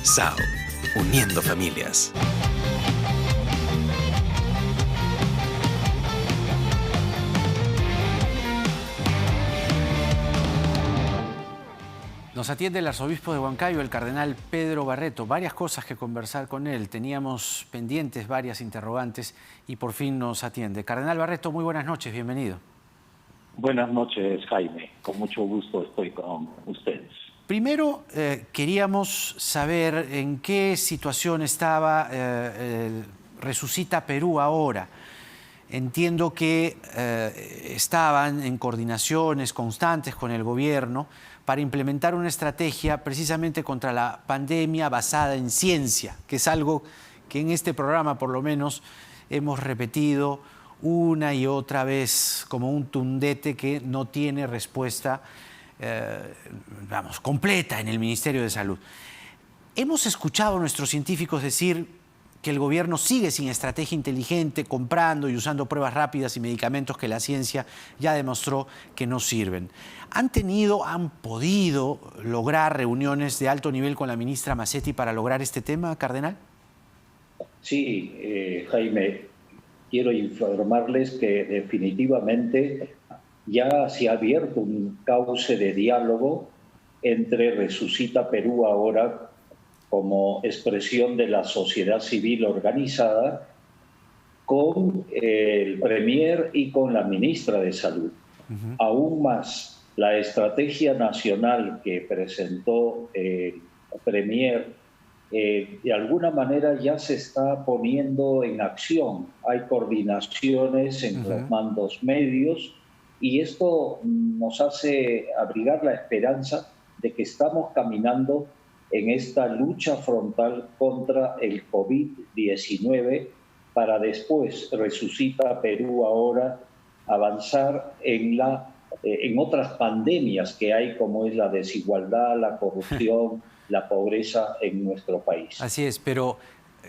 SAO, uniendo familias. Nos atiende el arzobispo de Huancayo, el cardenal Pedro Barreto. Varias cosas que conversar con él. Teníamos pendientes varias interrogantes y por fin nos atiende. Cardenal Barreto, muy buenas noches, bienvenido. Buenas noches, Jaime. Con mucho gusto estoy con ustedes. Primero, queríamos saber en qué situación estaba Resucita Perú ahora. Entiendo que estaban en coordinaciones constantes con el gobierno para implementar una estrategia precisamente contra la pandemia basada en ciencia, que es algo que en este programa por lo menos hemos repetido una y otra vez como un tundete que no tiene respuesta completa en el Ministerio de Salud. Hemos escuchado a nuestros científicos decir que el gobierno sigue sin estrategia inteligente, comprando y usando pruebas rápidas y medicamentos que la ciencia ya demostró que no sirven. ¿Han podido lograr reuniones de alto nivel con la ministra Massetti para lograr este tema, cardenal? Sí, Jaime, quiero informarles que definitivamente ya se ha abierto un cauce de diálogo entre Resucita Perú ahora como expresión de la sociedad civil organizada, con el Premier y con la ministra de Salud. Aún más, la estrategia nacional que presentó el Premier de alguna manera ya se está poniendo en acción. Hay coordinaciones en los mandos medios y esto nos hace abrigar la esperanza de que estamos caminando en esta lucha frontal contra el COVID-19 para después, Resucita Perú ahora, avanzar en otras pandemias que hay, como es la desigualdad, la corrupción, la pobreza en nuestro país. Así es, pero,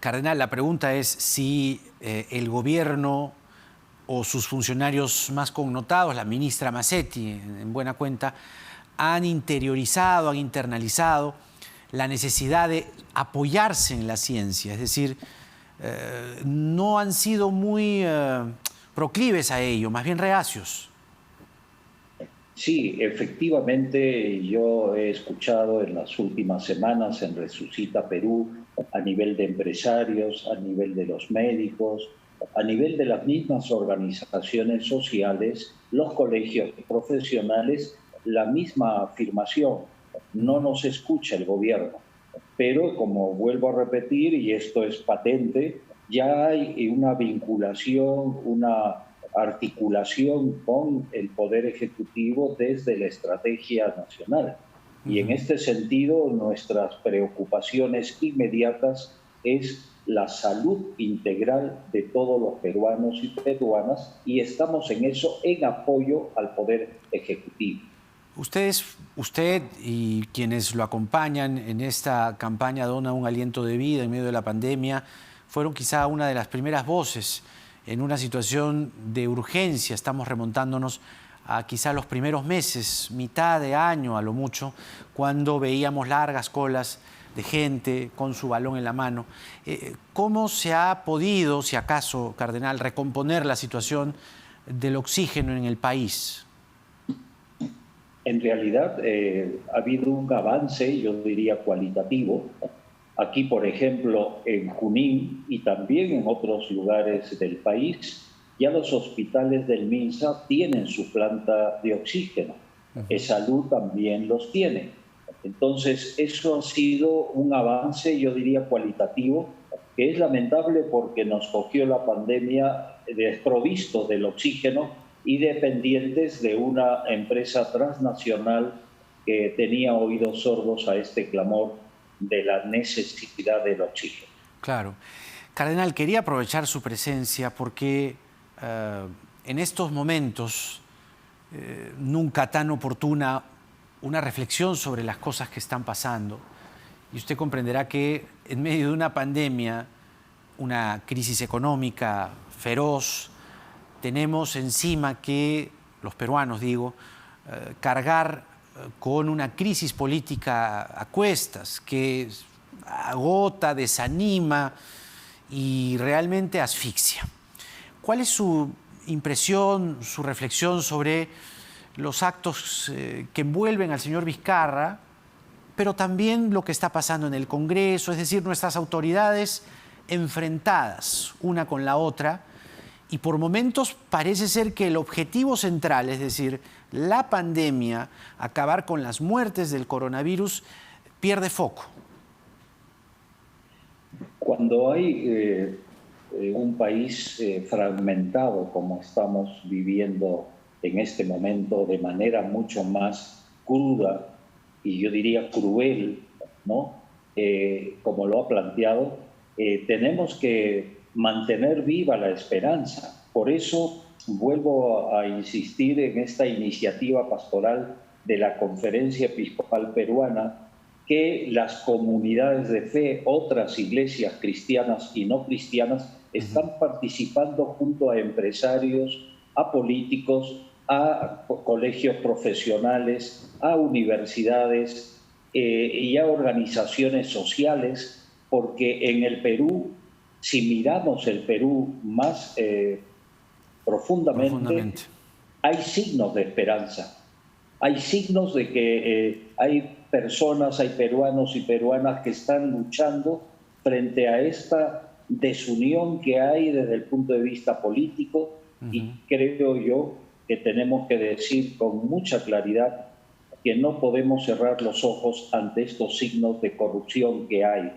cardenal, la pregunta es si el gobierno o sus funcionarios más connotados, la ministra Massetti, en buena cuenta, han interiorizado, han internalizado la necesidad de apoyarse en la ciencia, es decir, no han sido muy proclives a ello, más bien reacios. Sí, efectivamente, yo he escuchado en las últimas semanas en Resucita Perú, a nivel de empresarios, a nivel de los médicos, a nivel de las mismas organizaciones sociales, los colegios profesionales, la misma afirmación: no nos escucha el gobierno. Pero, como vuelvo a repetir, y esto es patente, ya hay una vinculación, una articulación con el Poder Ejecutivo desde la estrategia nacional. Y en este sentido, nuestras preocupaciones inmediatas es la salud integral de todos los peruanos y peruanas, y estamos en eso en apoyo al Poder Ejecutivo. Usted y quienes lo acompañan en esta campaña Dona un aliento de vida en medio de la pandemia fueron quizá una de las primeras voces en una situación de urgencia. Estamos remontándonos a quizá los primeros meses, mitad de año a lo mucho, cuando veíamos largas colas de gente con su balón en la mano. ¿Cómo se ha podido, si acaso, cardenal, recomponer la situación del oxígeno en el país? En realidad ha habido un avance, yo diría, cualitativo. Aquí, por ejemplo, en Junín y también en otros lugares del país, ya los hospitales del MINSA tienen su planta de oxígeno. Salud también los tiene. Entonces, eso ha sido un avance, yo diría, cualitativo, que es lamentable porque nos cogió la pandemia desprovistos del oxígeno y dependientes de una empresa transnacional que tenía oídos sordos a este clamor de la necesidad del oxígeno. Claro. Cardenal, quería aprovechar su presencia porque en estos momentos nunca tan oportuna una reflexión sobre las cosas que están pasando. Y usted comprenderá que en medio de una pandemia, una crisis económica feroz, tenemos encima que, los peruanos digo, cargar con una crisis política a cuestas que agota, desanima y realmente asfixia. ¿Cuál es su impresión, su reflexión sobre los actos que envuelven al señor Vizcarra, pero también lo que está pasando en el Congreso, es decir, nuestras autoridades enfrentadas una con la otra, y por momentos parece ser que el objetivo central, es decir, la pandemia, acabar con las muertes del coronavirus, pierde foco? Cuando hay un país fragmentado como estamos viviendo en este momento de manera mucho más cruda y yo diría cruel, ¿no? Como lo ha planteado, tenemos que mantener viva la esperanza. Por eso vuelvo a insistir en esta iniciativa pastoral de la Conferencia Episcopal Peruana, que las comunidades de fe, otras iglesias cristianas y no cristianas, están participando junto a empresarios, a políticos, a colegios profesionales, a universidades y a organizaciones sociales, porque en el Perú, si miramos el Perú más profundamente, hay signos de esperanza. Hay signos de que hay personas, hay peruanos y peruanas que están luchando frente a esta desunión que hay desde el punto de vista político, y creo yo que tenemos que decir con mucha claridad que no podemos cerrar los ojos ante estos signos de corrupción que hay.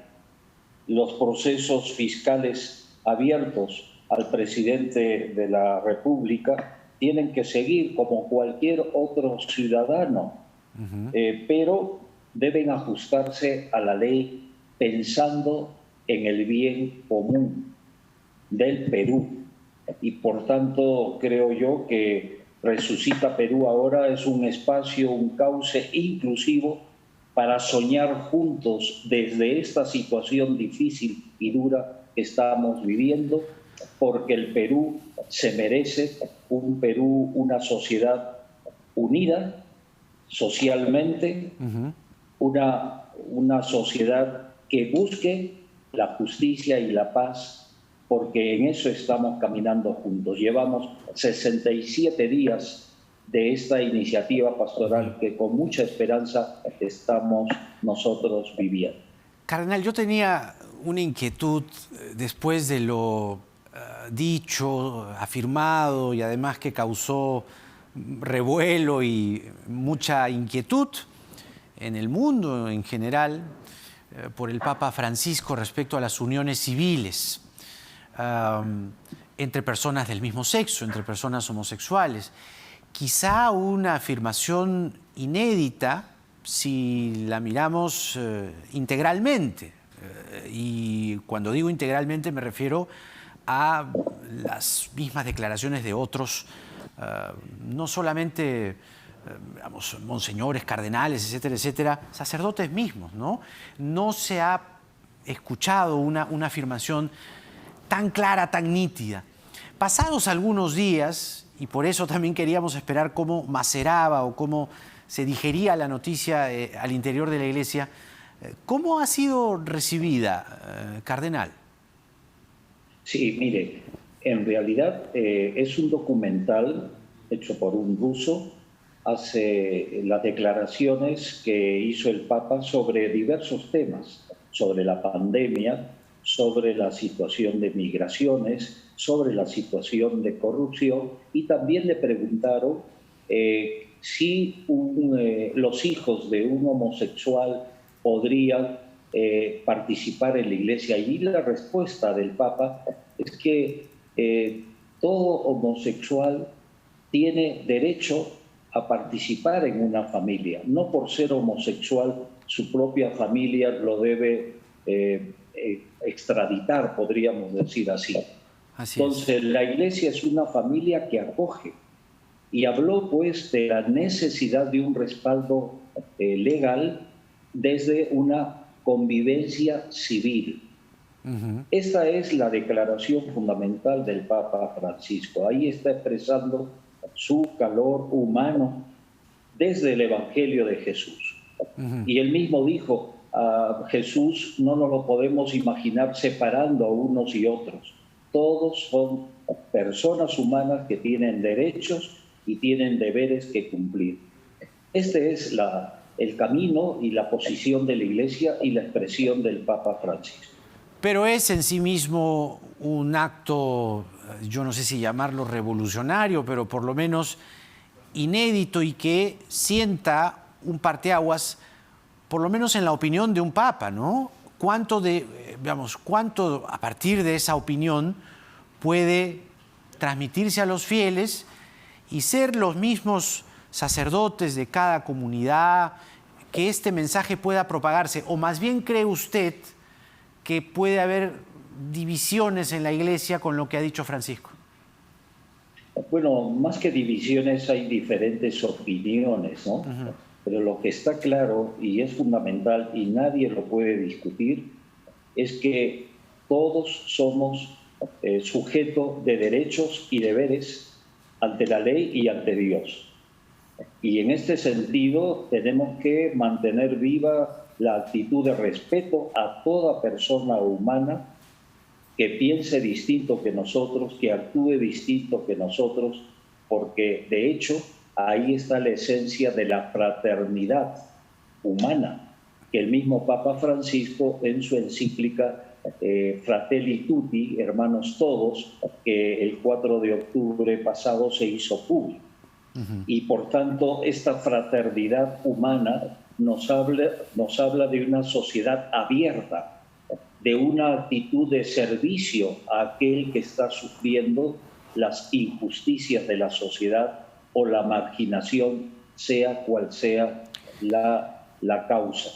Los procesos fiscales abiertos al presidente de la República tienen que seguir como cualquier otro ciudadano, pero deben ajustarse a la ley pensando en el bien común del Perú. Y por tanto creo yo que Resucita Perú ahora es un espacio, un cauce inclusivo para soñar juntos desde esta situación difícil y dura que estamos viviendo, porque el Perú se merece un Perú, una sociedad unida socialmente, una sociedad que busque la justicia y la paz, porque en eso estamos caminando juntos. Llevamos 67 días de esta iniciativa pastoral que con mucha esperanza estamos nosotros viviendo. Cardenal, yo tenía una inquietud después de lo dicho, afirmado y además que causó revuelo y mucha inquietud en el mundo en general por el Papa Francisco respecto a las uniones civiles entre personas del mismo sexo, entre personas homosexuales. Quizá una afirmación inédita si la miramos integralmente. Y cuando digo integralmente me refiero a las mismas declaraciones de otros, no solamente digamos, monseñores, cardenales, etcétera, etcétera, sacerdotes mismos, ¿no? No se ha escuchado una afirmación tan clara, tan nítida. Pasados algunos días, y por eso también queríamos esperar cómo maceraba o cómo se digería la noticia al interior de la Iglesia, ¿cómo ha sido recibida, cardenal? Sí, mire, en realidad es un documental hecho por un ruso, hace las declaraciones que hizo el Papa sobre diversos temas, sobre la pandemia, sobre la situación de migraciones, sobre la situación de corrupción, y también le preguntaron si los hijos de un homosexual podrían participar en la Iglesia. Y la respuesta del Papa es que todo homosexual tiene derecho a participar en una familia. No por ser homosexual su propia familia lo debe extraditar, podríamos decir así. Entonces, la Iglesia es una familia que acoge, y habló pues de la necesidad de un respaldo legal desde una convivencia civil. Esta es la declaración fundamental del Papa Francisco. Ahí está expresando su calor humano desde el Evangelio de Jesús. Y él mismo dijo, a Jesús no nos lo podemos imaginar separando a unos y otros. Todos son personas humanas que tienen derechos y tienen deberes que cumplir. Este es el camino y la posición de la Iglesia y la expresión del Papa Francisco. Pero es en sí mismo un acto, yo no sé si llamarlo revolucionario, pero por lo menos inédito y que sienta un parteaguas, por lo menos en la opinión de un papa, ¿no? ¿Cuánto a partir de esa opinión puede transmitirse a los fieles y ser los mismos sacerdotes de cada comunidad, que este mensaje pueda propagarse? ¿O más bien cree usted que puede haber divisiones en la Iglesia con lo que ha dicho Francisco? Bueno, más que divisiones hay diferentes opiniones, ¿no? Pero lo que está claro y es fundamental y nadie lo puede discutir es que todos somos sujetos de derechos y deberes ante la ley y ante Dios. Y en este sentido tenemos que mantener viva la actitud de respeto a toda persona humana que piense distinto que nosotros, que actúe distinto que nosotros, porque de hecho ahí está la esencia de la fraternidad humana, que el mismo Papa Francisco en su encíclica Fratelli Tutti, hermanos todos, que el 4 de octubre pasado se hizo público. Y por tanto esta fraternidad humana nos habla de una sociedad abierta, de una actitud de servicio a aquel que está sufriendo las injusticias de la sociedad o la marginación, sea cual sea la causa.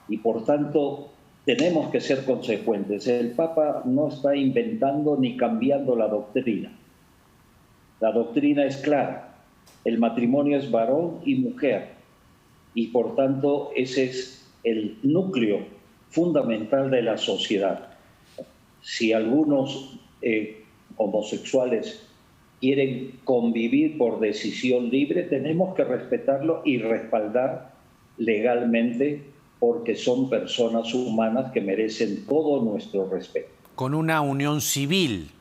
Y por tanto tenemos que ser consecuentes. El Papa no está inventando ni cambiando la doctrina. La doctrina es clara. El matrimonio es varón y mujer. Y por tanto ese es el núcleo fundamental de la sociedad. Si algunos homosexuales quieren convivir por decisión libre, tenemos que respetarlo y respaldar legalmente, porque son personas humanas que merecen todo nuestro respeto. Con una unión civil,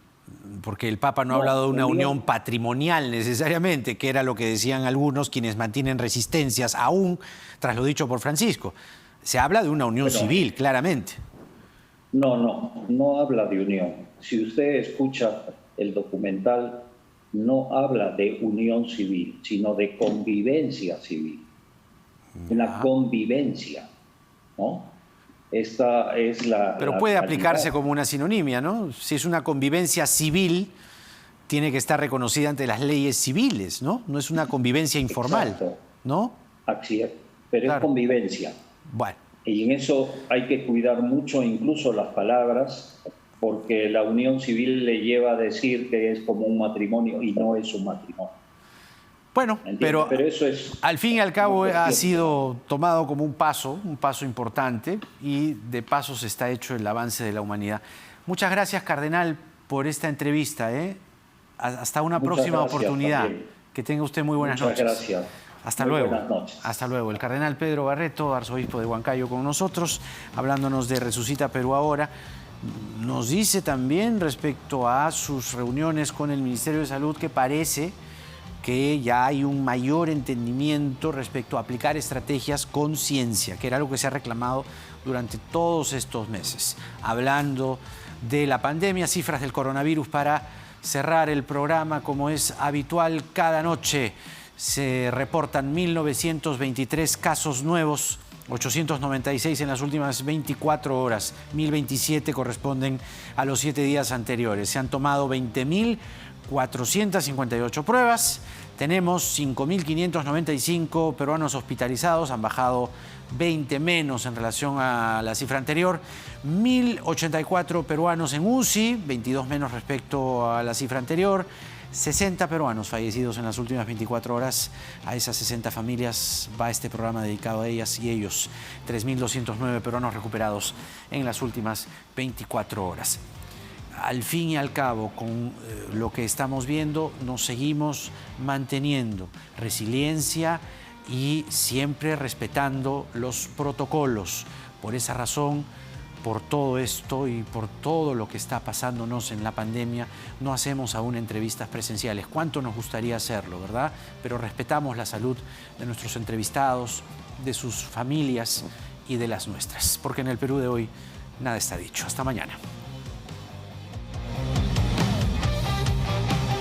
porque el Papa no ha hablado de una unión patrimonial necesariamente, que era lo que decían algunos quienes mantienen resistencias aún tras lo dicho por Francisco. Se habla de una unión civil, claramente. No habla de unión. Si usted escucha el documental, no habla de unión civil, sino de convivencia civil. Una convivencia, ¿no? Esta es la... Pero puede aplicarse como una sinonimia, ¿no? Si es una convivencia civil, tiene que estar reconocida ante las leyes civiles, ¿no? No es una convivencia informal. Exacto. ¿No? Así es, pero claro, es convivencia. Bueno. Y en eso hay que cuidar mucho incluso las palabras, porque la unión civil le lleva a decir que es como un matrimonio y no es un matrimonio. Bueno, pero eso es, al fin y al cabo ha sido tomado como un paso importante, y de pasos está hecho el avance de la humanidad. Muchas gracias, cardenal, por esta entrevista. Hasta una próxima oportunidad. También. Que tenga usted muy buenas noches. Muchas gracias. Hasta luego. Buenas noches. Hasta luego. El cardenal Pedro Barreto, arzobispo de Huancayo, con nosotros, hablándonos de Resucita Perú Ahora. Nos dice también respecto a sus reuniones con el Ministerio de Salud que parece que ya hay un mayor entendimiento respecto a aplicar estrategias con ciencia, que era algo que se ha reclamado durante todos estos meses. Hablando de la pandemia, cifras del coronavirus para cerrar el programa, como es habitual cada noche. Se reportan 1.923 casos nuevos, 896 en las últimas 24 horas, 1.027 corresponden a los 7 días anteriores. Se han tomado 20.458 pruebas, tenemos 5.595 peruanos hospitalizados, han bajado 20 menos en relación a la cifra anterior, 1.084 peruanos en UCI, 22 menos respecto a la cifra anterior, 60 peruanos fallecidos en las últimas 24 horas. A esas 60 familias va este programa dedicado a ellas y ellos. 3.209 peruanos recuperados en las últimas 24 horas. Al fin y al cabo, con lo que estamos viendo, nos seguimos manteniendo resiliencia y siempre respetando los protocolos, Por esa razón, por todo esto y por todo lo que está pasándonos en la pandemia, no hacemos aún entrevistas presenciales. Cuánto nos gustaría hacerlo, ¿verdad? Pero respetamos la salud de nuestros entrevistados, de sus familias y de las nuestras, porque en el Perú de hoy nada está dicho. Hasta mañana.